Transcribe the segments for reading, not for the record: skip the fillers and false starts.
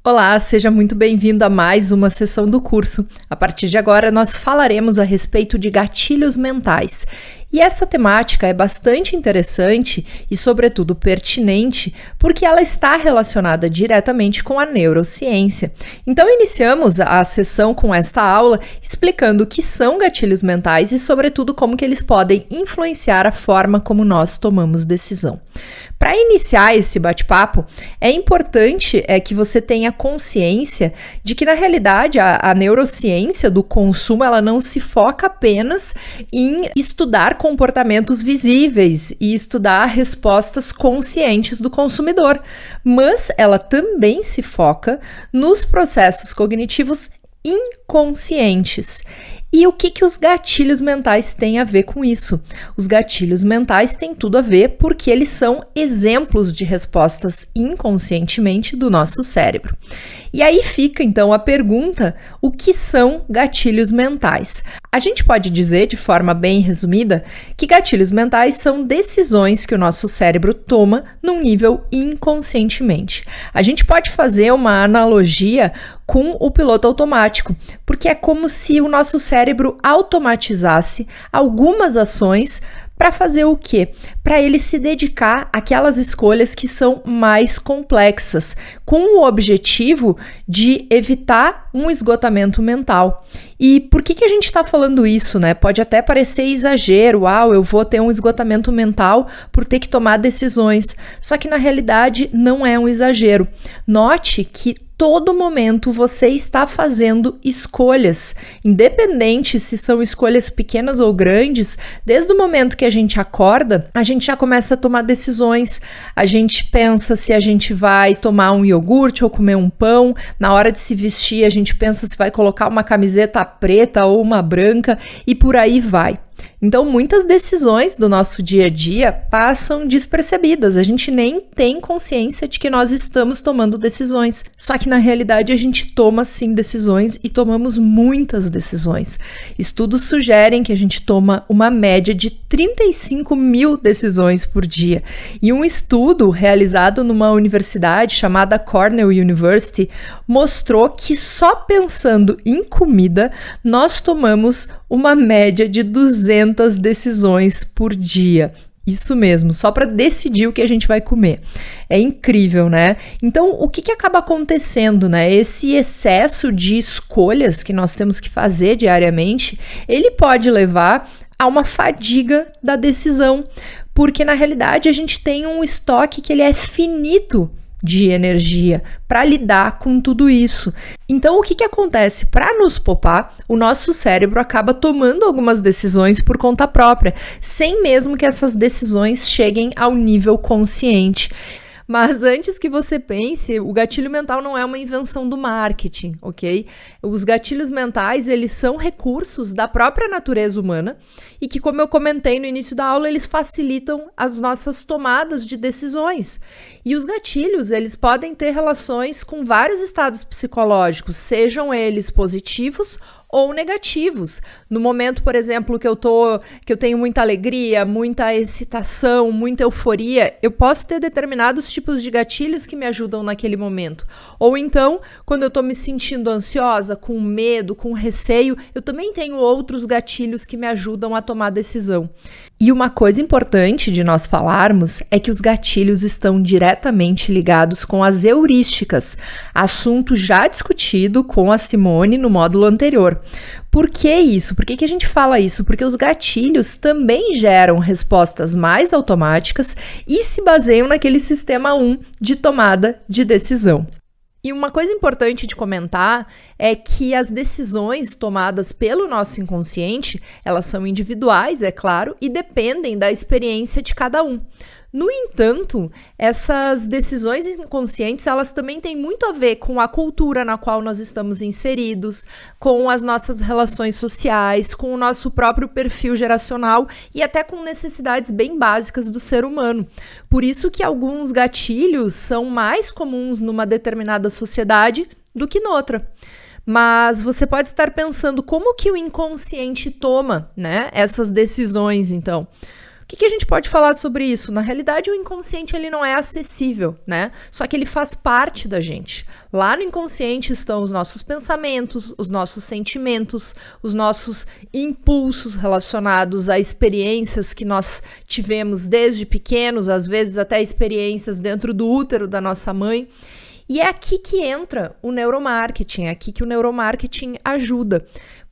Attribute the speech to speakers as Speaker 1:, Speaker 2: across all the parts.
Speaker 1: Olá, seja muito bem-vindo a mais uma sessão do curso. A partir de agora, nós falaremos a respeito de gatilhos mentais. E essa temática é bastante interessante e, sobretudo, pertinente, porque ela está relacionada diretamente com a neurociência. Então, iniciamos a sessão com esta aula explicando o que são gatilhos mentais e, sobretudo, como que eles podem influenciar a forma como nós tomamos decisão. Para iniciar esse bate-papo, é importante que você tenha consciência de que, na realidade, a neurociência do consumo ela não se foca apenas em estudar comportamentos visíveis e estudar respostas conscientes do consumidor, mas ela também se foca nos processos cognitivos inconscientes. E o que os gatilhos mentais têm a ver com isso? Os gatilhos mentais têm tudo a ver porque eles são exemplos de respostas inconscientemente do nosso cérebro. E aí fica, então, a pergunta, o que são gatilhos mentais? A gente pode dizer, de forma bem resumida, que gatilhos mentais são decisões que o nosso cérebro toma num nível inconscientemente. A gente pode fazer uma analogia com o piloto automático, porque é como se o nosso cérebro automatizasse algumas ações para fazer o quê? Para ele se dedicar àquelas escolhas que são mais complexas, com o objetivo de evitar um esgotamento mental. E por que a gente está falando isso, né? Pode até parecer exagero, eu vou ter um esgotamento mental por ter que tomar decisões. Só que na realidade não é um exagero. Note que todo momento você está fazendo escolhas, independente se são escolhas pequenas ou grandes. Desde o momento que a gente acorda, a gente já começa a tomar decisões, a gente pensa se a gente vai tomar um iogurte ou comer um pão, na hora de se vestir a gente pensa se vai colocar uma camiseta preta ou uma branca e por aí vai. Então, muitas decisões do nosso dia a dia passam despercebidas. A gente nem tem consciência de que nós estamos tomando decisões. Só que, na realidade, a gente toma, sim, decisões e tomamos muitas decisões. Estudos sugerem que a gente toma uma média de 35 mil decisões por dia. E um estudo realizado numa universidade chamada Cornell University mostrou que só pensando em comida, nós tomamos uma média de 200 decisões por dia. Isso mesmo, só para decidir o que a gente vai comer. É incrível, né? Então, o que acaba acontecendo, né? Esse excesso de escolhas que nós temos que fazer diariamente, ele pode levar a uma fadiga da decisão, porque na realidade a gente tem um estoque que ele é finito de energia para lidar com tudo isso. Então, o que acontece? Para nos poupar, o nosso cérebro acaba tomando algumas decisões por conta própria, sem mesmo que essas decisões cheguem ao nível consciente. Mas antes que você pense, o gatilho mental não é uma invenção do marketing, ok? Os gatilhos mentais, eles são recursos da própria natureza humana e que, como eu comentei no início da aula, eles facilitam as nossas tomadas de decisões. E os gatilhos, eles podem ter relações com vários estados psicológicos, sejam eles positivos ou negativos. No momento, por exemplo, que eu tenho muita alegria, muita excitação, muita euforia, eu posso ter determinados tipos de gatilhos que me ajudam naquele momento. Ou então, quando eu estou me sentindo ansiosa, com medo, com receio, eu também tenho outros gatilhos que me ajudam a tomar decisão. E uma coisa importante de nós falarmos é que os gatilhos estão diretamente ligados com as heurísticas, assunto já discutido com a Simone no módulo anterior. Por que isso? Por que a gente fala isso? Porque os gatilhos também geram respostas mais automáticas e se baseiam naquele sistema 1 de tomada de decisão. E uma coisa importante de comentar é que as decisões tomadas pelo nosso inconsciente, elas são individuais, é claro, e dependem da experiência de cada um. No entanto, essas decisões inconscientes, elas também têm muito a ver com a cultura na qual nós estamos inseridos, com as nossas relações sociais, com o nosso próprio perfil geracional e até com necessidades bem básicas do ser humano. Por isso que alguns gatilhos são mais comuns numa determinada sociedade do que noutra. Mas você pode estar pensando como que o inconsciente toma, né, essas decisões, então. O que a gente pode falar sobre isso? Na realidade, o inconsciente ele não é acessível, né? Só que ele faz parte da gente. Lá no inconsciente estão os nossos pensamentos, os nossos sentimentos, os nossos impulsos relacionados a experiências que nós tivemos desde pequenos, às vezes até experiências dentro do útero da nossa mãe. E é aqui que entra o neuromarketing, é aqui que o neuromarketing ajuda.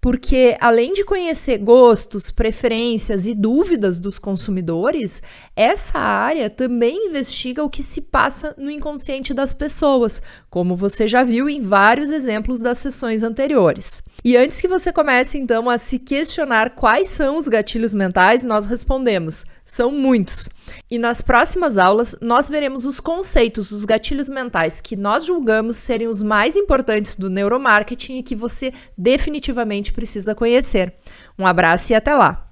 Speaker 1: Porque além de conhecer gostos, preferências e dúvidas dos consumidores, essa área também investiga o que se passa no inconsciente das pessoas, como você já viu em vários exemplos das sessões anteriores. E antes que você comece, então, a se questionar quais são os gatilhos mentais, nós respondemos: são muitos. E nas próximas aulas, nós veremos os conceitos dos gatilhos mentais que nós julgamos serem os mais importantes do neuromarketing e que você definitivamente precisa conhecer. Um abraço e até lá!